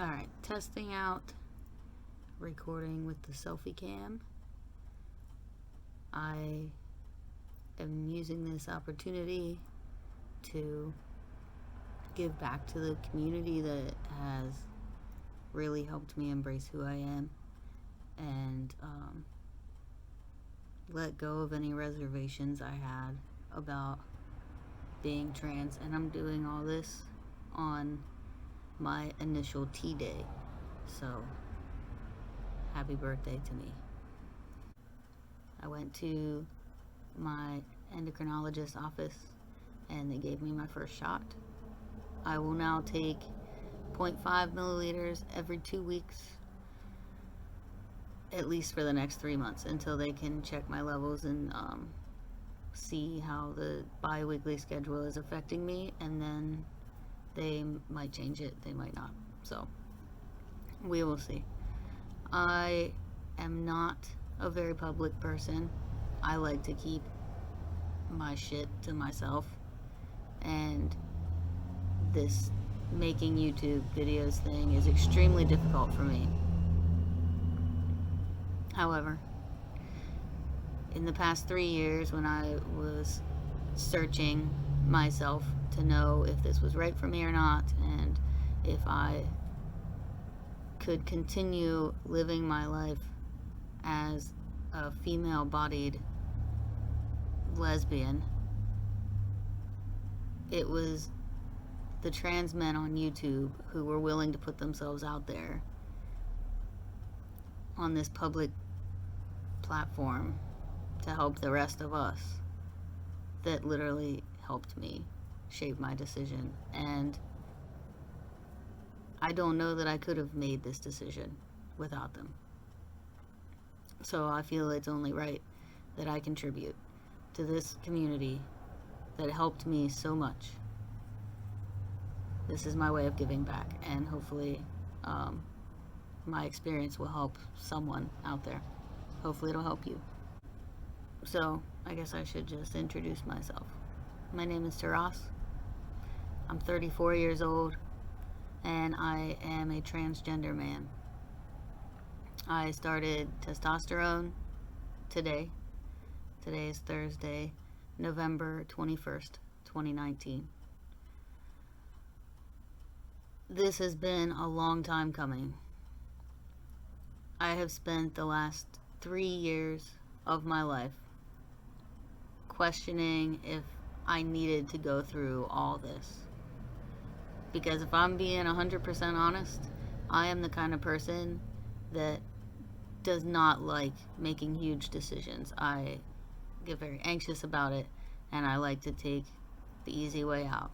Alright, testing out recording with the selfie cam. I am using this opportunity to give back to the community that has really helped me embrace who I am and let go of any reservations I had about being trans. And I'm doing all this on my initial T-Day, so happy birthday to me. I went to my endocrinologist's office and they gave me my first shot. I will now take 0.5 milliliters every 2 weeks, at least for the next 3 months, until they can check my levels and see how the bi-weekly schedule is affecting me, and then they might change it, they might not, so we will see. I am not a very public person. I like to keep my shit to myself, and this making YouTube videos thing is extremely difficult for me. However, in the past 3 years, when I was searching myself to know if this was right for me or not, and if I could continue living my life as a female-bodied lesbian, it was the trans men on YouTube who were willing to put themselves out there on this public platform to help the rest of us that literally helped me shape my decision. And I don't know that I could have made this decision without them. So I feel it's only right that I contribute to this community that helped me so much. This is my way of giving back, and hopefully my experience will help someone out there. Hopefully it'll help you. So I guess I should just introduce myself. My name is Taras. I'm 34 years old, and I am a transgender man. I started testosterone today. Today is Thursday, November 21st, 2019. This has been a long time coming. I have spent the last 3 years of my life questioning if I needed to go through all this. Because if I'm being 100% honest, I am the kind of person that does not like making huge decisions. I get very anxious about it, and I like to take the easy way out.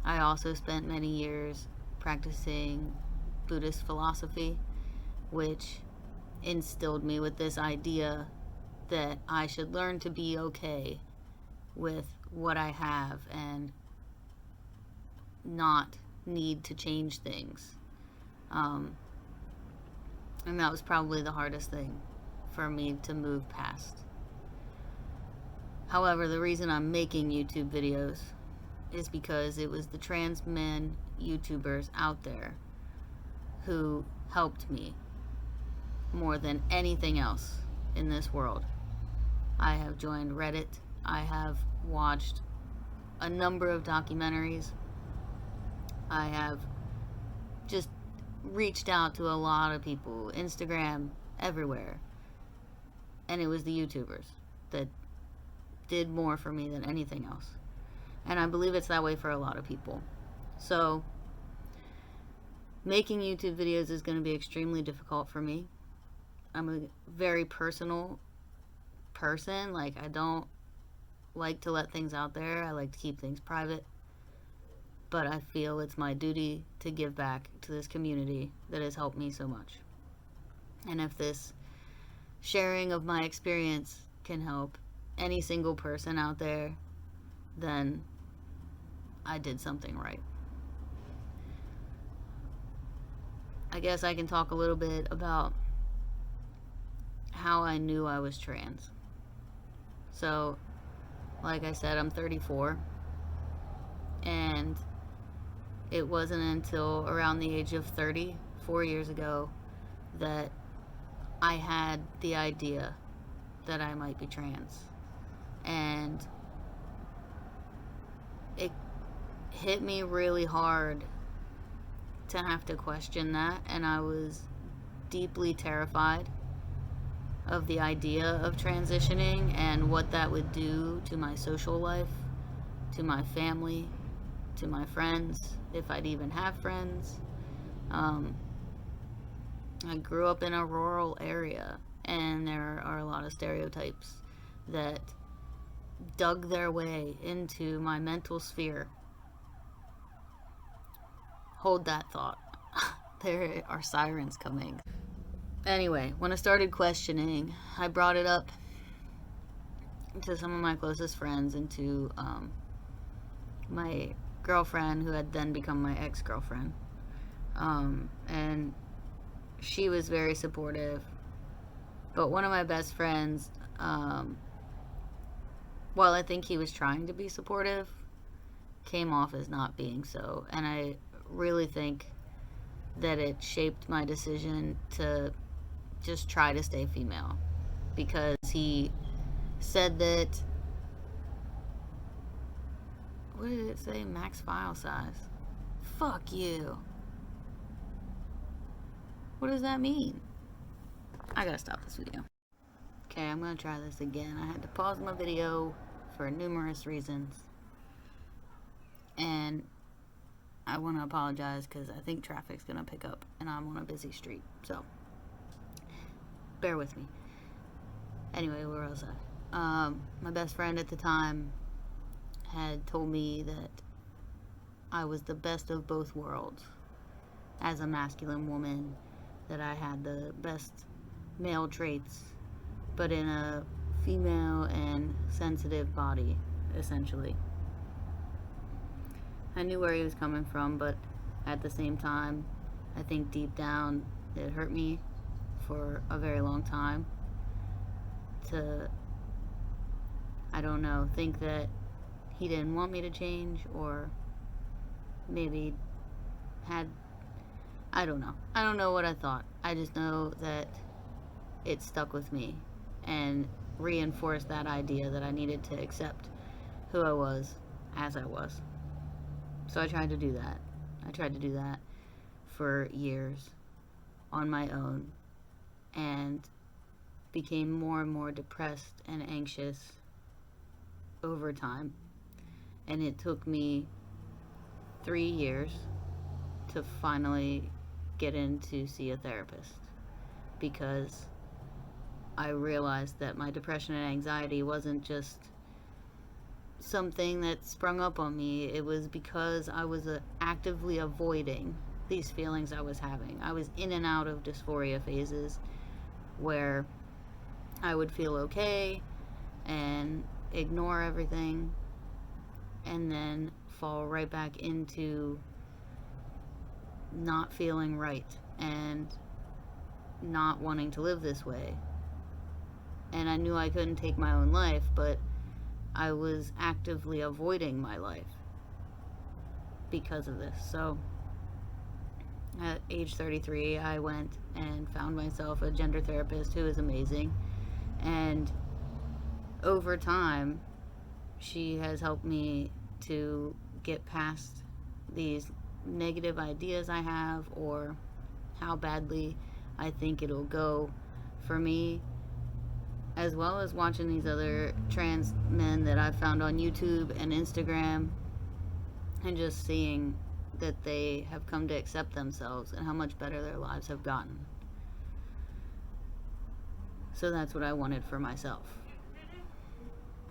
I also spent many years practicing Buddhist philosophy, which instilled me with this idea that I should learn to be okay with what I have and not need to change things. And that was probably the hardest thing for me to move past. However, the reason I'm making YouTube videos is because it was the trans men YouTubers out there who helped me more than anything else in this world. I have joined Reddit. I have watched a number of documentaries. I have just reached out to a lot of people, Instagram, everywhere. And it was the YouTubers that did more for me than anything else. And I believe it's that way for a lot of people. So making YouTube videos is going to be extremely difficult for me. I'm a very personal person. Like, I don't like to let things out there. I like to keep things private. But I feel it's my duty to give back to this community that has helped me so much. And if this sharing of my experience can help any single person out there, then I did something right. I guess I can talk a little bit about how I knew I was trans. So, like I said, I'm 34, and it wasn't until around the age of 30, 4 years ago, that I had the idea that I might be trans. And it hit me really hard to have to question that, and I was deeply terrified of the idea of transitioning and what that would do to my social life, to my family, to my friends, if I'd even have friends. I grew up in a rural area, and there are a lot of stereotypes that dug their way into my mental sphere. Hold that thought. There are sirens coming. Anyway, when I started questioning, I brought it up to some of my closest friends and to my girlfriend, who had then become my ex-girlfriend. And she was very supportive. But one of my best friends, while I think he was trying to be supportive, came off as not being so. And I really think that it shaped my decision to just try to stay female, because he said that, what did it say? Max file size. Fuck you. What does that mean? I gotta stop this video. Okay, I'm gonna try this again. I had to pause my video for numerous reasons, and I want to apologize because I think traffic's gonna pick up and I'm on a busy street, so bear with me. Anyway, where was I? My best friend at the time had told me that I was the best of both worlds as a masculine woman, that I had the best male traits, but in a female and sensitive body, essentially. I knew where he was coming from, but at the same time, I think deep down it hurt me for a very long time to, I don't know, think that he didn't want me to change, or maybe had, I don't know. I don't know what I thought. I just know that it stuck with me and reinforced that idea that I needed to accept who I was as I was. So I tried to do that. I tried to do that for years on my own, and became more and more depressed and anxious over time. And it took me 3 years to finally get in to see a therapist, because I realized that my depression and anxiety wasn't just something that sprung up on me. It was because I was actively avoiding these feelings I was having. I was in and out of dysphoria phases where I would feel okay and ignore everything, and then fall right back into not feeling right and not wanting to live this way. And I knew I couldn't take my own life, but I was actively avoiding my life because of this. So at age 33, I went and found myself a gender therapist who is amazing. And over time, she has helped me to get past these negative ideas I have, or how badly I think it'll go for me, as well as watching these other trans men that I've found on YouTube and Instagram, and just seeing that they have come to accept themselves and how much better their lives have gotten. So that's what I wanted for myself.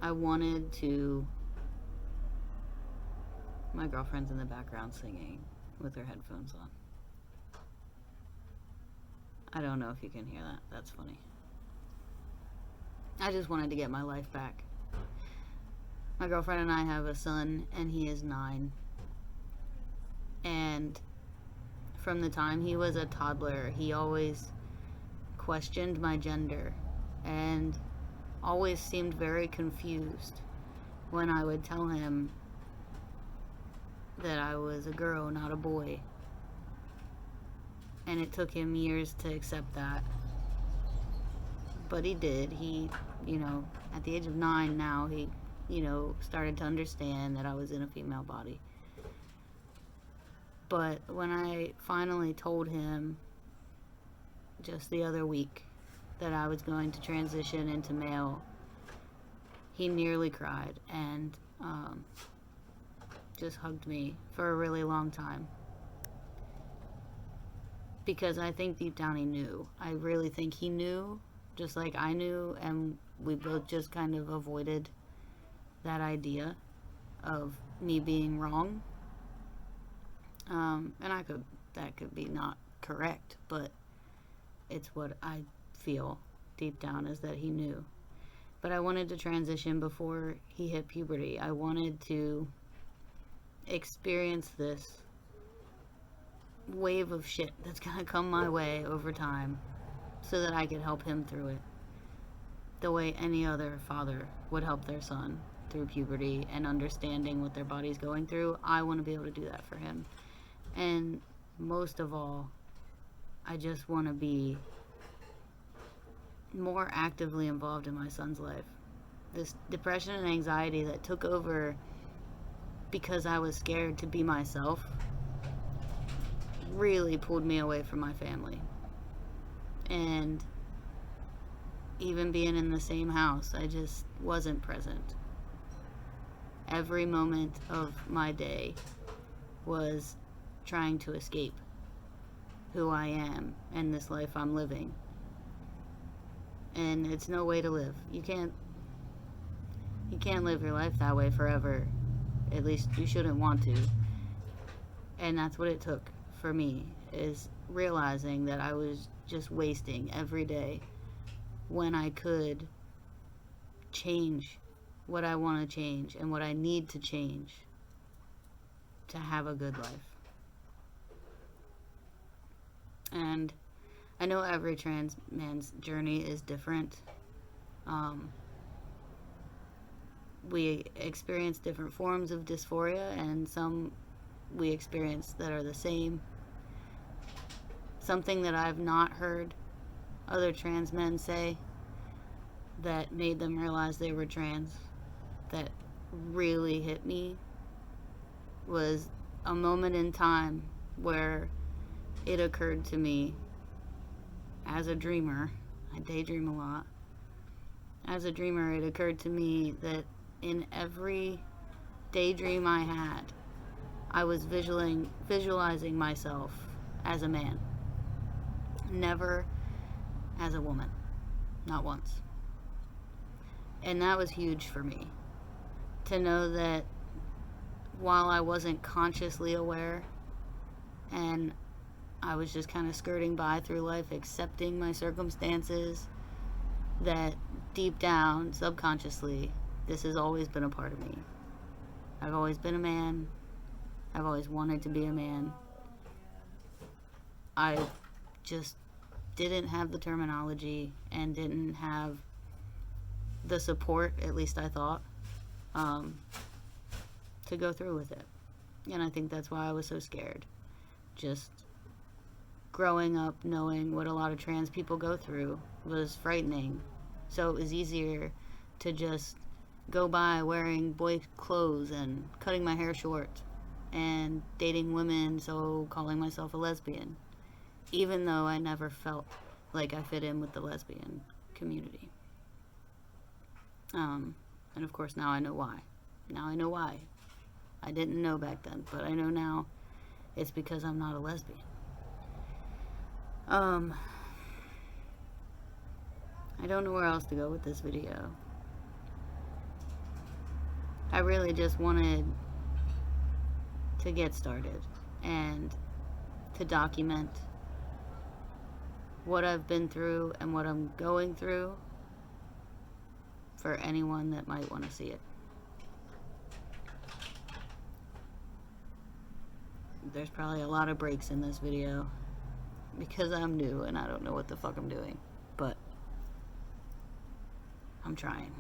I wanted to... My girlfriend's in the background singing with her headphones on. I don't know if you can hear that. That's funny. I just wanted to get my life back. My girlfriend and I have a son, and he is 9. And from the time he was a toddler, he always questioned my gender and always seemed very confused when I would tell him that I was a girl, not a boy. And it took him years to accept that. But he did. He, at the age of 9 now, he, started to understand that I was in a female body. But when I finally told him just the other week that I was going to transition into male, he nearly cried and just hugged me for a really long time. Because I think deep down he knew. I really think he knew, just like I knew, and we both just kind of avoided that idea of me being wrong. And that could be not correct, but it's what I feel deep down is that he knew. But I wanted to transition before he hit puberty. I wanted to experience this wave of shit that's gonna come my way over time so that I could help him through it the way any other father would help their son through puberty and understanding what their body's going through. I want to be able to do that for him. And most of all, I just want to be more actively involved in my son's life. This depression and anxiety that took over because I was scared to be myself really pulled me away from my family. And even being in the same house, I just wasn't present. Every moment of my day was trying to escape who I am and this life I'm living. And it's no way to live. You can't live your life that way forever. At least you shouldn't want to. And that's what it took for me, is realizing that I was just wasting every day when I could change what I want to change and what I need to change to have a good life. And I know every trans man's journey is different. We experience different forms of dysphoria, and some we experience that are the same. Something that I've not heard other trans men say that made them realize they were trans, that really hit me, was a moment in time where it occurred to me as a dreamer. I daydream a lot. As a dreamer, it occurred to me that in every daydream I had, I was visualizing myself as a man. Never as a woman. Not once. And that was huge for me. To know that while I wasn't consciously aware, and I was just kind of skirting by through life, accepting my circumstances, that deep down, subconsciously, this has always been a part of me. I've always been a man. I've always wanted to be a man. I just didn't have the terminology and didn't have the support, at least I thought, to go through with it. And I think that's why I was so scared. Just growing up knowing what a lot of trans people go through was frightening. So it was easier to just go by wearing boy clothes and cutting my hair short and dating women, so calling myself a lesbian, even though I never felt like I fit in with the lesbian community. And of course now I know why. Now I know why. I didn't know back then, but I know now it's because I'm not a lesbian. I don't know where else to go with this video. I really just wanted to get started and to document what I've been through and what I'm going through for anyone that might want to see it. There's probably a lot of breaks in this video because I'm new and I don't know what the fuck I'm doing, but I'm trying.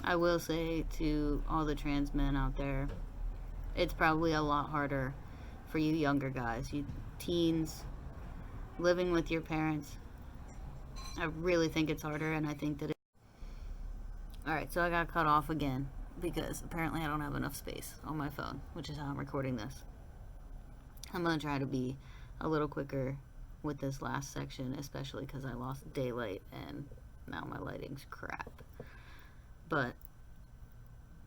I will say to all the trans men out there, It's probably a lot harder for you younger guys, you teens, living with your parents. I really think it's harder, and I think that Alright, so I got cut off again because apparently I don't have enough space on my phone, which is how I'm recording this. I'm going to try to be a little quicker with this last section, especially because I lost daylight and now my lighting's crap. But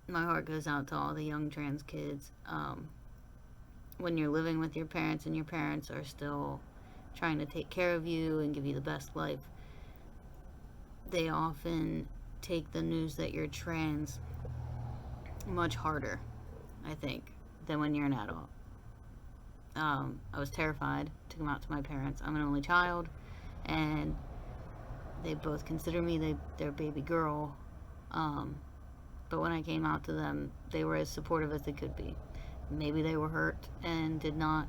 my heart goes out to all the young trans kids. When you're living with your parents and your parents are still trying to take care of you and give you the best life, they often take the news that you're trans much harder, I think, than when you're an adult. I was terrified to come out to my parents. I'm an only child, and they both consider me their baby girl. But when I came out to them, they were as supportive as they could be. Maybe they were hurt and did not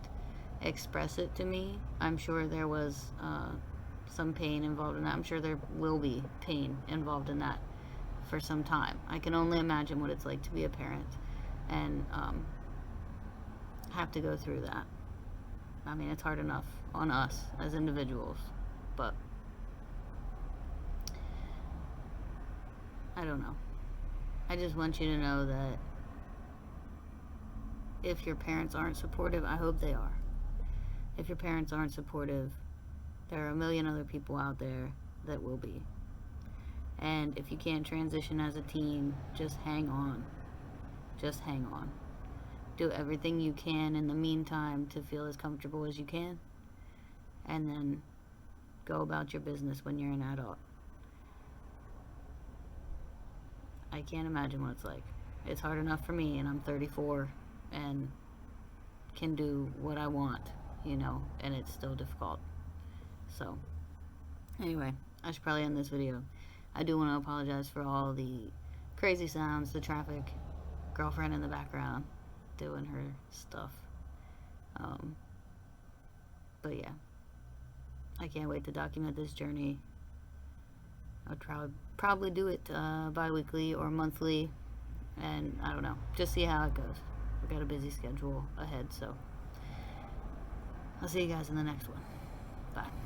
express it to me. I'm sure there was some pain involved in that. I'm sure there will be pain involved in that for some time. I can only imagine what it's like to be a parent and have to go through that. I mean, it's hard enough on us as individuals, but I don't know. I just want you to know that if your parents aren't supportive, I hope they are. If your parents aren't supportive, there are a million other people out there that will be. And if you can't transition as a teen, just hang on. Just hang on. Do everything you can in the meantime to feel as comfortable as you can, and then go about your business when you're an adult. I can't imagine what it's like. It's hard enough for me, and I'm 34 and can do what I want, and it's still difficult. So, anyway, I should probably end this video. I do want to apologize for all the crazy sounds, the traffic, girlfriend in the background doing her stuff. But yeah, I can't wait to document this journey. I'll probably do it bi-weekly or monthly, and I don't know, just see how it goes. We've got a busy schedule ahead, so I'll see you guys in the next one. Bye.